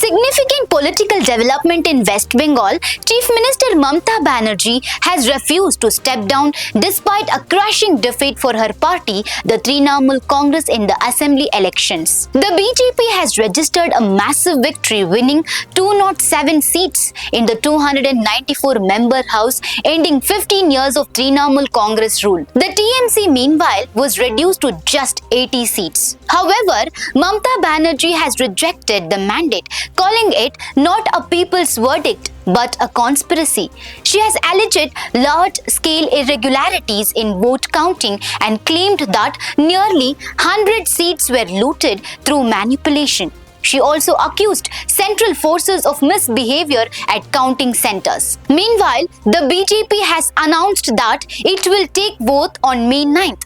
significant political development in West Bengal, Chief Minister Mamata Banerjee has refused to step down despite a crushing defeat for her party, the Trinamool Congress, in the assembly elections. The BJP has registered a massive victory, winning 207 seats in the 294-member house, ending 15 years of Trinamool Congress rule. The TMC, meanwhile, was reduced to just 80 seats. However, Mamata Banerjee has rejected the mandate, calling it not a people's verdict but a conspiracy. She has alleged large-scale irregularities in vote counting and claimed that nearly 100 seats were looted through manipulation. She also accused central forces of misbehavior at counting centers. Meanwhile, the BJP has announced that it will take vote on May 9th,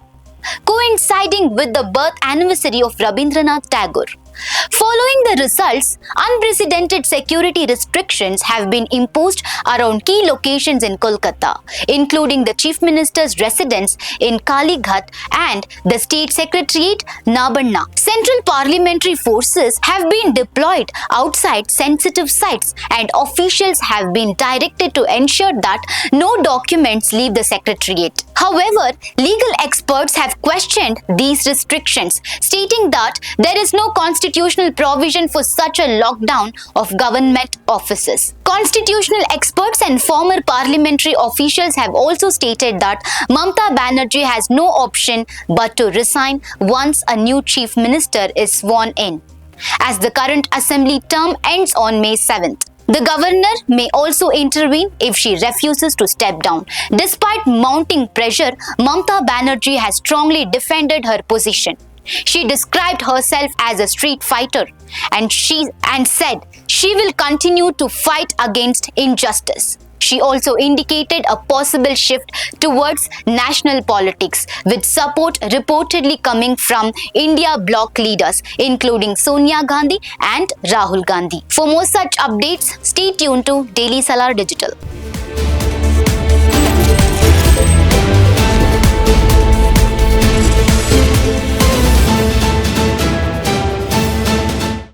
coinciding with the birth anniversary of Rabindranath Tagore. Following the results, unprecedented security restrictions have been imposed around key locations in Kolkata, including the Chief Minister's residence in Kalighat and the State Secretariat, Nabanna. Central parliamentary forces have been deployed outside sensitive sites, and officials have been directed to ensure that no documents leave the Secretariat. However, legal experts have questioned these restrictions, stating that there is no constitutional provision for such a lockdown of government offices. Constitutional experts and former parliamentary officials have also stated that Mamata Banerjee has no option but to resign once a new chief minister is sworn in, as the current assembly term ends on May 7th. The governor may also intervene if she refuses to step down. Despite mounting pressure, Mamata Banerjee has strongly defended her position. She described herself as a street fighter and said she will continue to fight against injustice. She also indicated a possible shift towards national politics, with support reportedly coming from India bloc leaders, including Sonia Gandhi and Rahul Gandhi. For more such updates, stay tuned to Daily Salar Digital.